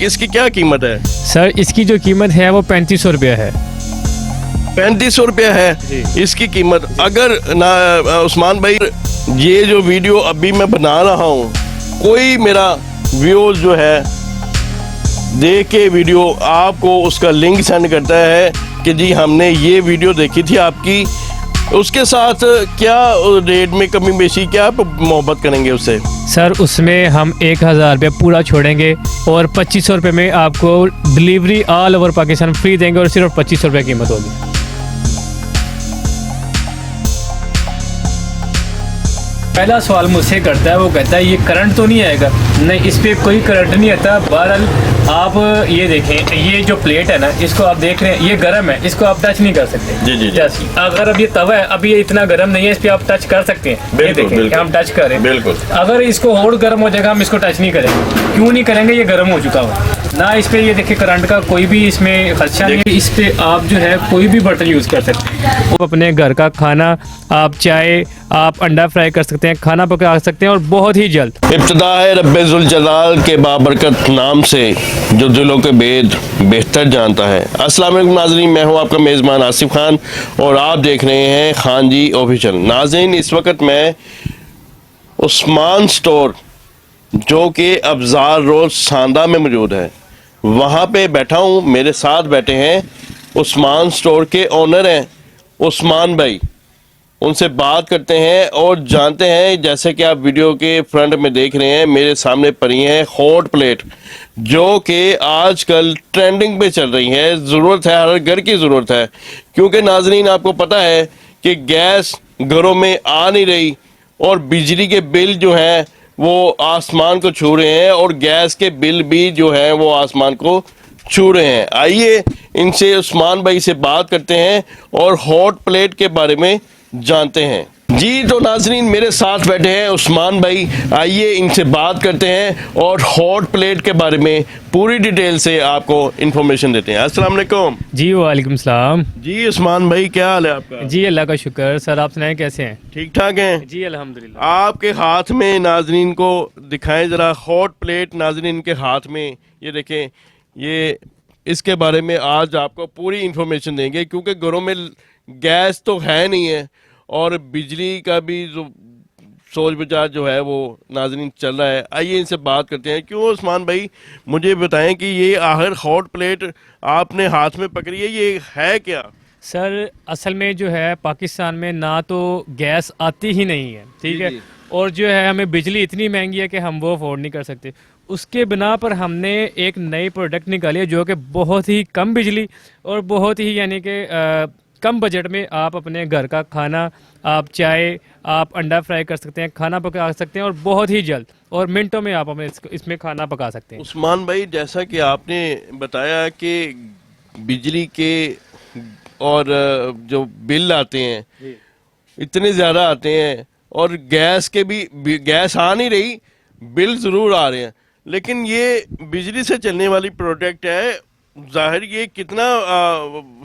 इसकी क्या कीमत है? सर इसकी जो कीमत है वो 3500 रुपया है। 3500 रुपया है इसकी कीमत। अगर ना उस्मान भाई, ये जो वीडियो अभी मैं बना रहा हूँ, कोई मेरा व्यूअर्स जो है देख के वीडियो आपको उसका लिंक सेंड करता है कि जी हमने ये वीडियो देखी थी आपकी, उसके साथ क्या रेट में कमी बेशी, क्या आप मोहब्बत करेंगे उससे? सर उसमें हम 1000 रुपये पूरा छोड़ेंगे और 2500 रुपये में आपको delivery all over Pakistan free देंगे और सिर्फ 2500 रुपये कीमत होगी। पहला सवाल मुझसे करता है, वो कहता है ये करंट तो नहीं आएगा? नहीं, इस पर कोई करंट नहीं आता। बहरहाल आप ये देखें, ये जो प्लेट है ना, इसको आप देख रहे हैं ये गर्म है, इसको आप टच नहीं कर सकते। जी जी जी। अगर अब ये तवा है, अभी ये इतना गर्म नहीं है, इस पर आप टच कर सकते हैं। ये देखें कि हम टच करें, बिल्कुल। अगर इसको और गर्म हो जाएगा, हम इसको टच नहीं करेंगे। क्यों नहीं करेंगे? ये गर्म हो चुका हो ना। इस पर ये देखिए करंट का कोई भी इसमें खदशा नहीं है। इस पर आप जो है कोई भी बर्तन यूज़ कर सकते हैं। वो अपने घर का खाना, आप चाय, आप अंडा फ्राई कर सकते हैं, खाना पका सकते हैं और बहुत ही जल्द। इब्तिदा है रब्बे जुल जलाल के बाबरकत नाम से, जो दिलों के भेद बेहतर जानता है। अस्सलाम वालेकुम नाज़रीन, मैं हूं आपका मेज़बान आसिफ खान और आप देख रहे हैं खान जी ऑफिशियल। नाज़रीन, इस वक्त मैं उस्मान स्टोर जो कि अब्जार रोड सांदा में मौजूद है, वहाँ पे बैठा हूँ। मेरे साथ बैठे हैं उस्मान स्टोर के ओनर हैं उस्मान भाई। उनसे बात करते हैं और जानते हैं, जैसे कि आप वीडियो के फ्रंट में देख रहे हैं, मेरे सामने पड़ी हैं हॉट प्लेट जो कि आजकल ट्रेंडिंग पे चल रही है। ज़रूरत है, हर घर की ज़रूरत है, क्योंकि नाजरीन आपको पता है कि गैस घरों में आ नहीं रही और बिजली के बिल जो हैं वो आसमान को छू रहे हैं और गैस के बिल भी जो हैं वो आसमान को छू रहे हैं। आइए इनसे, उस्मान भाई से बात करते हैं और हॉट प्लेट के बारे में जानते हैं। जी तो नाजरीन, मेरे साथ बैठे हैं उस्मान भाई। आइए इनसे बात करते हैं और हॉट प्लेट के बारे में पूरी डिटेल से आपको इन्फॉर्मेशन देते हैं। अस्सलाम वालेकुम। जी वालेकुम सलाम। जी उस्मान भाई, क्या हाल है आपका? जी अल्लाह का शुक्र। सर आप सुनाएं, कैसे हैं? ठीक ठाक हैं? जी अल्हम्दुलिल्लाह। आपके हाथ में, नाजरीन को दिखाएं ज़रा हॉट प्लेट। नाजरीन के हाथ में ये देखें, ये इसके बारे में आज आपको पूरी इन्फॉर्मेशन देंगे, क्योंकि घरों में गैस तो है नहीं है और बिजली का भी जो सोच विचार जो है वो नाजरीन चल रहा है। आइए इनसे बात करते हैं। क्यों उस्मान भाई, मुझे बताएं कि ये आखिर हॉट प्लेट आपने हाथ में पकड़ी है, ये है क्या? सर असल में जो है पाकिस्तान में ना तो गैस आती ही नहीं है, ठीक है, और जो है हमें बिजली इतनी महंगी है कि हम वो अफोर्ड नहीं कर सकते। उसके बिना पर हमने एक नई प्रोडक्ट निकाली है जो कि बहुत ही कम बिजली और बहुत ही यानी कि कम बजट में आप अपने घर का खाना, आप चाय, आप अंडा फ्राई कर सकते हैं, खाना पका सकते हैं और बहुत ही जल्द और मिनटों में आप अपने इसमें खाना पका सकते हैं। उस्मान भाई, जैसा कि आपने बताया कि बिजली के और जो बिल आते हैं इतने ज़्यादा आते हैं और गैस के भी, गैस आ नहीं रही, बिल ज़रूर आ रहे हैं, लेकिन ये बिजली से चलने वाली प्रोडक्ट है, जाहिर ये कितना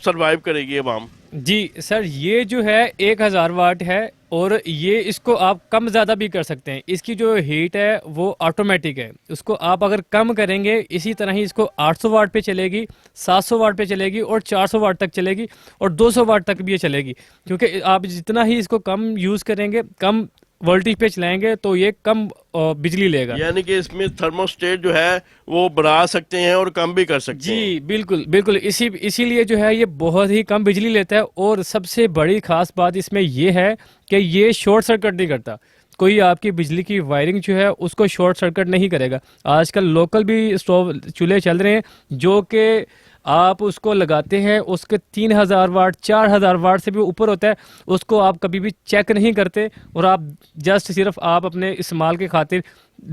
सरवाइव करेगी अवाम? जी सर, ये जो है 1000 वाट है और ये इसको आप कम ज़्यादा भी कर सकते हैं। इसकी जो हीट है वो ऑटोमेटिक है, उसको आप अगर कम करेंगे, इसी तरह ही इसको 800 वाट पे चलेगी, 700 वाट पे चलेगी और 400 वाट तक चलेगी और 200 वाट तक भी ये चलेगी, क्योंकि आप जितना ही इसको कम यूज़ करेंगे, कम वोल्टेज पे चलाएंगे, तो ये कम बिजली लेगा। यानी कि इसमें थर्मोस्टेट जो है वो बढ़ा सकते हैं और कम भी कर सकते हैं। जी बिल्कुल बिल्कुल, इसीलिए जो है ये बहुत ही कम बिजली लेता है और सबसे बड़ी खास बात इसमें ये है कि ये शॉर्ट सर्किट नहीं करता। कोई आपकी बिजली की वायरिंग जो है उसको शॉर्ट सर्किट नहीं करेगा। आजकल लोकल भी स्टोव चूल्हे चल रहे हैं जो कि आप उसको लगाते हैं, उसके 3000 वाट 4000 वाट से भी ऊपर होता है, उसको आप कभी भी चेक नहीं करते और आप जस्ट सिर्फ आप अपने इस्तेमाल के खातिर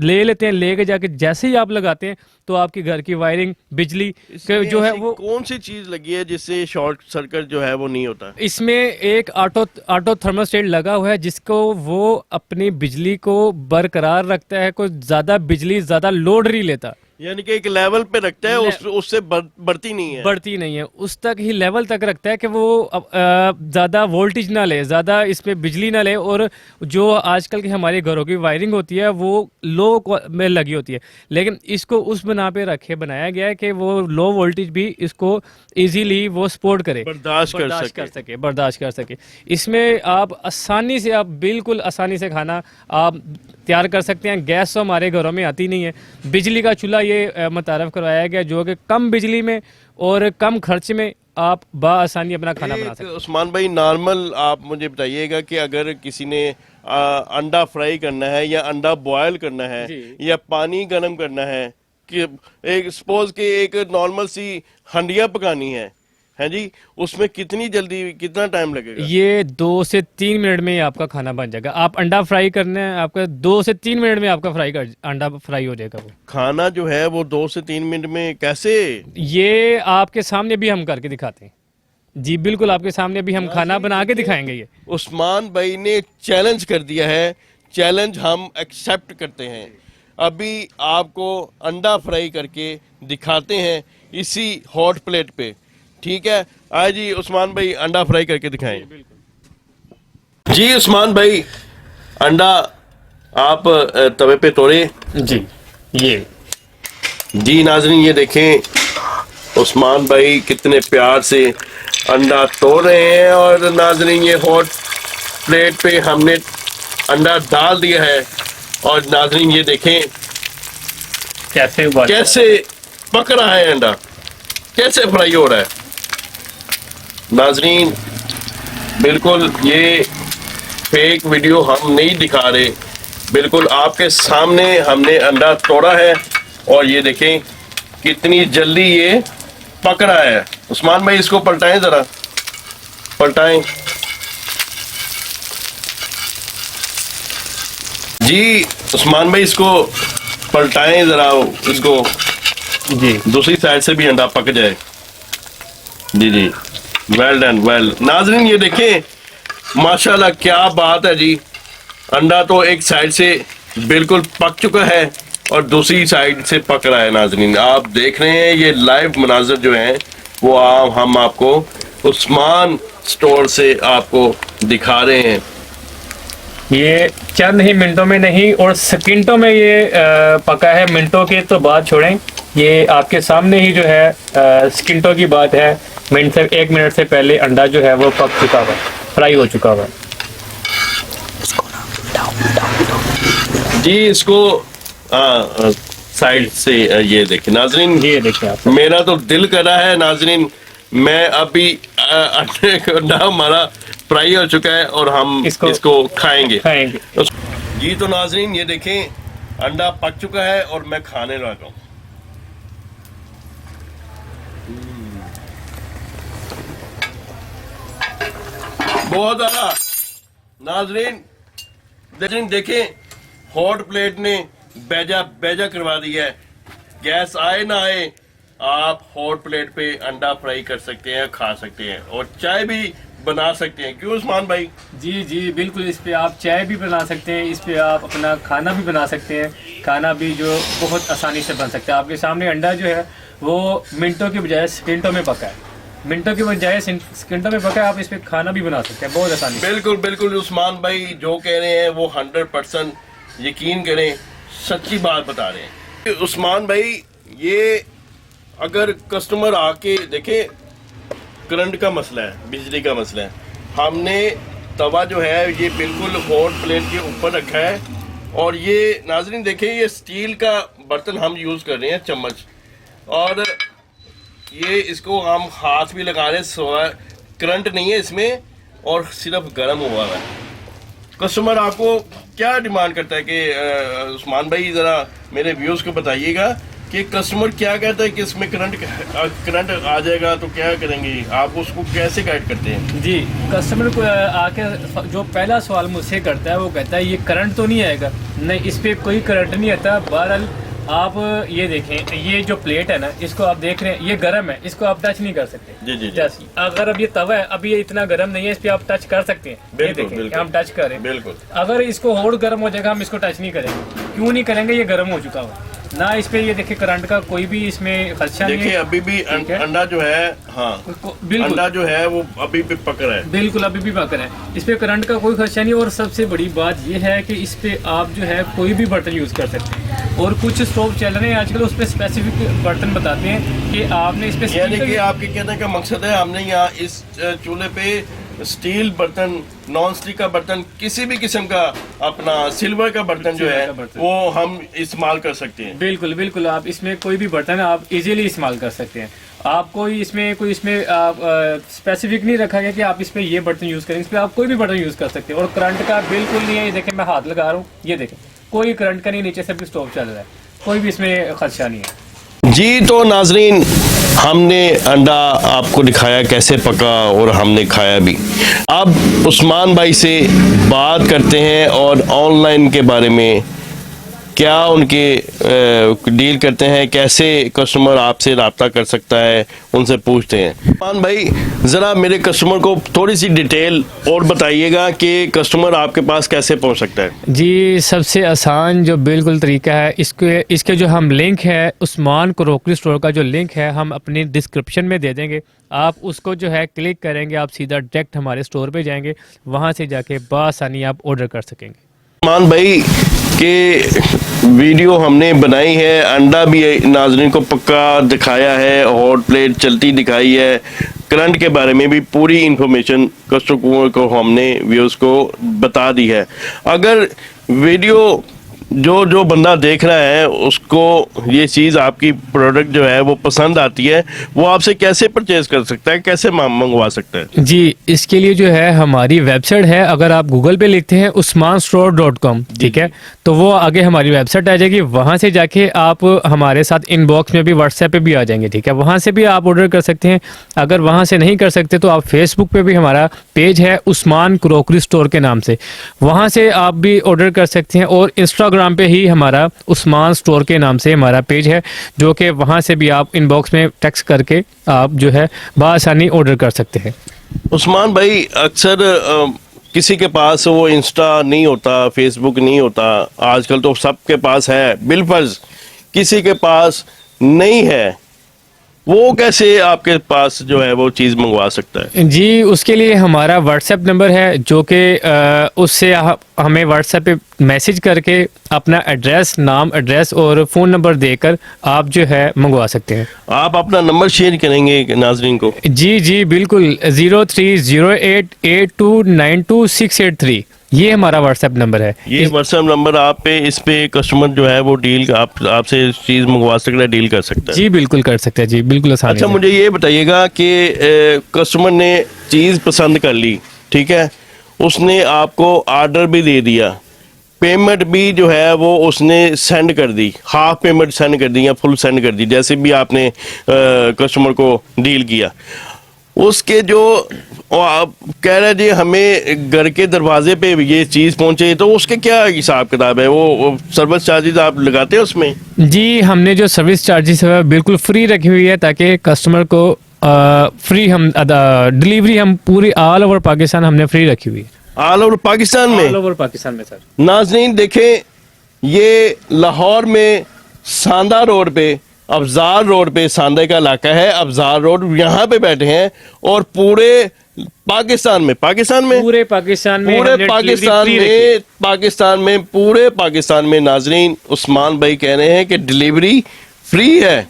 ले लेते हैं। लेके जाके जैसे ही आप लगाते हैं तो आपके घर की वायरिंग, बिजली जो है वो, कौन सी चीज़ लगी है जिससे शॉर्ट सर्किट जो है वो नहीं होता? इसमें एक ऑटो थर्मोस्टेट लगा हुआ है जिसको वो अपनी बिजली को बरकरार रखता है, कोई ज़्यादा बिजली, ज़्यादा लोड नहीं लेता। यानी कि एक लेवल पे रखता है, उससे बढ़ती नहीं है। बढ़ती नहीं है, उस तक ही लेवल तक रखता है कि वो ज़्यादा वोल्टेज ना ले, ज़्यादा इसमें बिजली ना ले। और जो आजकल की हमारे घरों की वायरिंग होती है वो लो में लगी होती है, लेकिन इसको उस बना पे बनाया गया है कि वो लो वोल्टेज भी इसको इजीली वो सपोर्ट करे, बर्दाश्त कर सके। इसमें आप आसानी से, आप बिल्कुल आसानी से खाना आप तैयार कर सकते हैं। गैस तो हमारे घरों में आती नहीं है, बिजली का चूल्हा ये मुतारफ़ करवाया गया जो कि कम बिजली में और कम खर्च में आप बआसानी अपना खाना बना सकते हैं। उस्मान भाई, नॉर्मल आप मुझे बताइएगा कि अगर किसी ने अंडा फ्राई करना है या अंडा बॉयल करना है या पानी गर्म करना है, कि एक सपोज के एक नॉर्मल सी हंडिया पकानी है जी, उसमें कितना टाइम लगेगा? ये 2 से 3 मिनट में आपका खाना बन जाएगा। आप अंडा फ्राई करना है, आपका 2 से 3 मिनट में आपका अंडा फ्राई हो जाएगा। वो खाना जो है वो 2 से 3 मिनट में कैसे? ये आपके सामने भी हम करके दिखाते हैं जी, बिल्कुल आपके सामने भी हम खाना बना के दिखाएंगे। ये उस्मान भाई ने चैलेंज कर दिया है, चैलेंज हम एक्सेप्ट करते हैं। अभी आपको अंडा फ्राई करके दिखाते हैं इसी हॉट प्लेट पे, ठीक है? आज जी उस्मान भाई अंडा फ्राई करके दिखाएं। जी उस्मान भाई, अंडा आप तवे पे तोड़े जी। ये जी नाज़रीन, ये देखें उस्मान भाई कितने प्यार से अंडा तोड़ रहे हैं। और नाज़रीन, ये हॉट प्लेट पे हमने अंडा डाल दिया है। और नाज़रीन ये देखें कैसे पक रहा है अंडा, कैसे फ्राई हो रहा है। नाज़रीन बिल्कुल ये फेक वीडियो हम नहीं दिखा रहे, बिल्कुल आपके सामने हमने अंडा तोड़ा है। और ये देखें कितनी जल्दी ये पक रहा है। उस्मान भाई इसको पलटाएं, जरा पलटाएं जी। उस्मान भाई इसको पलटाएं जरा, इसको जी, दूसरी साइड से भी अंडा पक जाए। जी जी, वेल डन, वेल। नाज़रीन ये देखें माशाल्लाह, क्या बात है जी। अंडा तो एक साइड से बिल्कुल पक चुका है और दूसरी साइड से पक रहा है। नाज़रीन आप देख रहे हैं ये लाइव मनाज़र जो हैं वो हम आपको उस्मान स्टोर से आपको दिखा रहे हैं। ये चंद ही मिनटों में नहीं और सेकंडों में ये पका है। मिनटों के तो बात छोड़ें, ये आपके सामने ही जो है सेकंडों की बात है। 1 मिनट से पहले अंडा जो है वो पक चुका हुआ, फ्राई हो चुका हुआ जी। इसको साइड से ये देखें नाज़रीन, ये देखें आप। मेरा तो दिल कर रहा है नाज़रीन, मैं अभी अंडा हमारा फ्राई हो चुका है और हम इसको खाएंगे। जी तो नाज़रीन ये देखें अंडा पक चुका है और मैं खाने लगा हूँ। बहुत ज़्यादा नाज़रीन देखें हॉट प्लेट ने बेजा करवा दिया है। गैस आए ना आए, आप हॉट प्लेट पे अंडा फ्राई कर सकते हैं, खा सकते हैं और चाय भी बना सकते हैं। क्यों उस्मान भाई? जी जी बिल्कुल, इस पे आप चाय भी बना सकते हैं, इस पे आप अपना खाना भी बना सकते हैं। खाना भी जो बहुत आसानी से बन सकता है। आपके सामने अंडा जो है वो मिनटों के बजाय सेकंडों में पका है, मिनटों के बजाय सेकंडों में पका है। आप इस पे खाना भी बना सकते हैं बहुत आसानी से। बिल्कुल बिल्कुल उस्मान भाई जो कह रहे हैं वो 100% यकीन करें, सच्ची बात बता रहे हैं। उस्मान भाई ये अगर कस्टमर आके देखे, करंट का मसला है, बिजली का मसला है, हमने तवा जो है ये बिल्कुल हॉट प्लेट के ऊपर रखा है। और ये नाज़रीन देखें ये स्टील का बर्तन हम यूज़ कर रहे हैं, चम्मच, और ये इसको हम हाथ भी लगा रहे हैं, करंट नहीं है इसमें और सिर्फ गर्म हुआ है। कस्टमर आपको क्या डिमांड करता है कि उस्मान भाई ज़रा मेरे व्यूज़ को बताइएगा कि कस्टमर क्या कहता है कि इसमें करंट आ जाएगा तो क्या करेंगे, आप उसको कैसे गाइड करते हैं? जी, कस्टमर को आके जो पहला सवाल मुझसे करता है वो कहता है ये करंट तो नहीं आएगा। नहीं, इस पर कोई करंट नहीं आता। बहरहाल आप ये देखें, ये जो प्लेट है ना, इसको आप देख रहे हैं ये गर्म है, इसको आप टच नहीं कर सकते। जी जी जी। अगर अब ये तवा है, अभी ये इतना गर्म नहीं है, इस पे आप टच कर सकते हैं। ये देखें हम टच करें, बिल्कुल। अगर इसको और गर्म हो जाएगा हम इसको टच नहीं करेंगे। क्यों नहीं करेंगे? ये गर्म हो चुका हुआ। ना इस पे ये देखिए करंट का कोई भी इसमें खदशा नहीं देखिए है। अभी भी ठीक है। अंडा जो है, हाँ बिल्कुल अंडा जो है वो अभी भी पक रहा है। बिल्कुल अभी भी पक रहा है। इस पे करंट का कोई खदशा नहीं। और सबसे बड़ी बात ये है कि इस पे आप जो है कोई भी बर्तन यूज़ कर सकते हैं। और कुछ स्टोव चल रहे हैं आजकल, उस पर स्पेसिफिक बर्तन बताते हैं कि आपने इस पे यानी कि आपके कहने का मकसद है हमने यहाँ इस चूल्हे पे स्टील बर्तन, नॉन स्टिक का बर्तन, किसी भी किस्म का अपना सिल्वर का बर्तन जो सिल्वर है का बर्तन। वो हम इस्तेमाल कर सकते हैं। बिल्कुल बिल्कुल आप इसमें कोई भी बर्तन आप इजीली इस्तेमाल कर सकते हैं। आप कोई इसमें आप स्पेसिफिक नहीं रखा गया कि आप इसमें ये बर्तन यूज़ करें। इस पर आप कोई भी बर्तन यूज़ कर सकते हैं। और करंट का बिल्कुल नहीं है। ये देखें मैं हाथ लगा रहा हूँ, ये देखें कोई करंट का नहीं, नीचे से भी स्टोव चल रहा है, कोई भी इसमें खदशा नहीं है। जी तो नाजरीन, हमने अंडा आपको दिखाया कैसे पका और हमने खाया भी। अब उस्मान भाई से बात करते हैं और ऑनलाइन के बारे में क्या उनके डील करते हैं, कैसे कस्टमर आपसे रब्ता कर सकता है, उनसे पूछते हैं। उस्मान भाई ज़रा मेरे कस्टमर को थोड़ी सी डिटेल और बताइएगा कि कस्टमर आपके पास कैसे पहुंच सकता है। जी सबसे आसान जो बिल्कुल तरीका है, इसके जो हम लिंक है उस्मान क्रोकरी स्टोर का जो लिंक है हम अपनी डिस्क्रिप्शन में दे देंगे। आप उसको जो है क्लिक करेंगे, आप सीधा डायरेक्ट हमारे स्टोर पे जाएंगे, वहाँ से जाके बआसानी आप ऑर्डर कर सकेंगे। उस्मान भाई के वीडियो हमने बनाई है, अंडा भी नाजरीन को पक्का दिखाया है, हॉट प्लेट चलती दिखाई है, करंट के बारे में भी पूरी इंफॉर्मेशन कस्टमर को हमने व्यूअर्स को बता दी है। अगर वीडियो जो बंदा देख रहा है उसको ये चीज़ आपकी प्रोडक्ट जो है वो पसंद आती है, वो आपसे कैसे परचेज कर सकता है, कैसे मंगवा सकता है। जी इसके लिए जो है हमारी वेबसाइट है, अगर आप गूगल पे लिखते हैं usmanstore.com, ठीक है, तो वो आगे हमारी वेबसाइट आ जाएगी। वहाँ से जाके आप हमारे साथ इनबॉक्स में भी, व्हाट्सएप पे भी आ जाएंगे, ठीक है, वहाँ से भी आप ऑर्डर कर सकते हैं। अगर वहाँ से नहीं कर सकते तो आप फेसबुक पे भी हमारा पेज है उस्मान क्रोकरी स्टोर के नाम से, वहाँ से आप भी ऑर्डर कर सकते हैं। और इंस्टाग्राम पे ही हमारा उस्मान स्टोर के नाम से हमारा पेज है, जो कि वहाँ से भी आप इनबॉक्स में टेक्स्ट करके आप जो है बआसानी ऑर्डर कर सकते हैं। उस्मान भाई अक्सर किसी के पास वो इंस्टा नहीं होता, फेसबुक नहीं होता, आजकल तो सबके पास है बिलफर्ज, किसी के पास नहीं है, वो कैसे आपके पास जो है वो चीज़ मंगवा सकता है। जी उसके लिए हमारा व्हाट्सएप नंबर है, जो कि उससे हमें व्हाट्सएप पे मैसेज करके अपना एड्रेस, नाम, एड्रेस और फ़ोन नंबर देकर आप जो है मंगवा सकते हैं। आप अपना नंबर शेयर करेंगे नाजरीन को। जी बिल्कुल 030882928683 ये हमारा व्हाट्सएप नंबर है। ये व्हाट्सएप नंबर आप पे, इस पे कस्टमर जो है वो डील आपसे चीज़ मंगवा सकता है, डील कर सकता है। जी बिल्कुल कर सकते हैं जी, बिल्कुल आसान। अच्छा मुझे ये बताइएगा कि कस्टमर ने चीज़ पसंद कर ली, ठीक है, उसने आपको ऑर्डर भी दे दिया, पेमेंट भी जो है वो उसने सेंड कर दी, हाफ पेमेंट सेंड कर दी या फुल सेंड कर दी, जैसे भी आपने कस्टमर को डील किया, उसके जो आप कह रहे जी हमें घर के दरवाजे पे ये चीज़ पहुंचे, तो उसके क्या हिसाब किताब है, वो सर्विस चार्जेस आप लगाते हैं उसमें। जी हमने जो सर्विस चार्जेस है बिल्कुल फ्री रखी हुई है, ताकि कस्टमर को फ्री हम डिलीवरी हम पूरी ऑल ओवर पाकिस्तान हमने फ्री रखी हुई है। ऑल ओवर पाकिस्तान में? ऑल ओवर पाकिस्तान में सर। नाज़रीन देखें, ये लाहौर में सांदा रोड पे, अफजार रोड पे, सांदे का इलाका है, अफजार रोड, यहाँ पे बैठे हैं और पूरे पाकिस्तान में पूरे पाकिस्तान में नाजरीन उस्मान भाई कह रहे हैं कि डिलीवरी फ्री है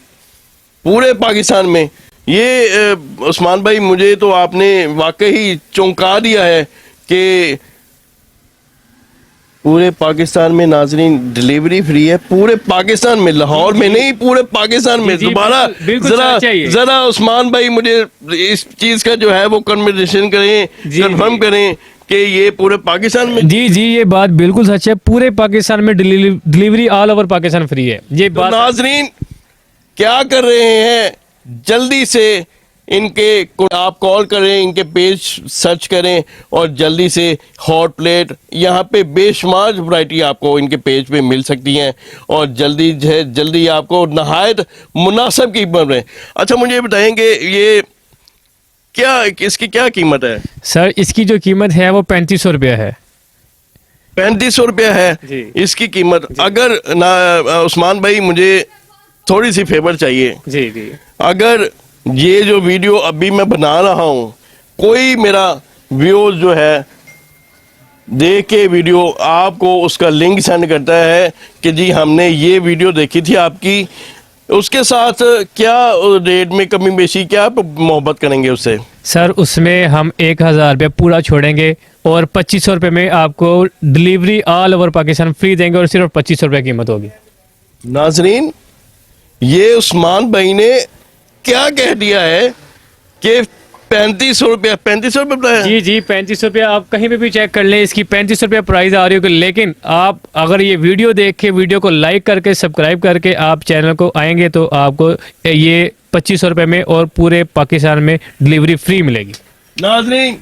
पूरे पाकिस्तान में। ये उस्मान भाई मुझे तो आपने वाकई चौंका दिया है कि पूरे पाकिस्तान में नाजरीन डिलीवरी फ्री है, पूरे पाकिस्तान में, लाहौर में नहीं, पूरे पाकिस्तान में। दोबारा जरा उस्मान भाई मुझे इस चीज का जो है वो कन्फर्मेशन करें, कंफर्म करें कि ये पूरे पाकिस्तान में। जी ये बात बिल्कुल सच है, पूरे पाकिस्तान में delivery all over Pakistan free है। ये बात नाजरीन क्या कर रहे हैं, जल्दी से इनके आप कॉल करें, इनके पेज सर्च करें और जल्दी से हॉट प्लेट, यहाँ पे बेशुमार वैरायटी आपको इनके पेज पे मिल सकती हैं और जल्दी आपको नहायत मुनासिब कीमत में। अच्छा मुझे बताएंगे ये क्या, इसकी क्या कीमत है? सर इसकी जो कीमत है वो 3500 रुपया है। 3500 रुपया है जी। इसकी कीमत। अगर ना उस्मान भाई, मुझे थोड़ी सी फेवर चाहिए। जी जी अगर ये जो वीडियो अभी मैं बना रहा हूँ, कोई मेरा व्यूज जो है देख के वीडियो आपको उसका लिंक सेंड करता है कि जी हमने ये वीडियो देखी थी आपकी, उसके साथ क्या रेट में कमी बेशी, क्या आप मोहब्बत करेंगे उससे? सर, उसमें हम 1000 रुपये पूरा छोड़ेंगे और 2500 रुपये में आपको delivery all over Pakistan free देंगे और सिर्फ 2500 रुपये कीमत होगी। नाजरीन, ये उस्मान भाई ने क्या कह दिया है कि 3500 रुपया, 3500 रुपये बताया? जी जी 3500 रुपये, आप कहीं पे भी चेक कर लें, इसकी 3500 रुपये प्राइस आ रही होगी। लेकिन आप अगर ये वीडियो देख के, वीडियो को लाइक करके, सब्सक्राइब करके आप चैनल को आएंगे तो आपको ये 2500 रुपये में और पूरे पाकिस्तान में डिलीवरी फ्री मिलेगी। नाजरीन,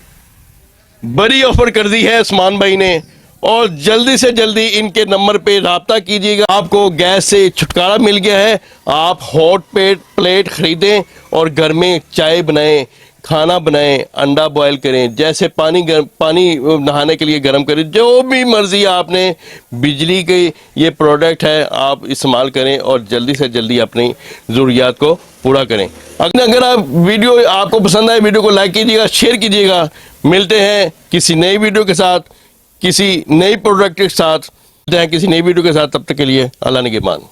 बड़ी ऑफर कर दी है उस्मान भाई ने, और जल्दी से जल्दी इनके नंबर पे राब्ता कीजिएगा। आपको गैस से छुटकारा मिल गया है, आप हॉट प्लेट खरीदें और घर में चाय बनाएं, खाना बनाएं, अंडा बॉयल करें, जैसे पानी नहाने के लिए गर्म करें, जो भी मर्जी आपने, बिजली के ये प्रोडक्ट है, आप इस्तेमाल करें और जल्दी से जल्दी अपनी ज़रूरियात को पूरा करें। अगर आप वीडियो आपको पसंद आए, वीडियो को लाइक कीजिएगा, शेयर कीजिएगा। मिलते हैं किसी नई वीडियो के साथ, किसी नई प्रोडक्ट के साथ, मिलते हैं किसी नई वीडियो के साथ। तब तक के लिए अल्लाह निगहबान।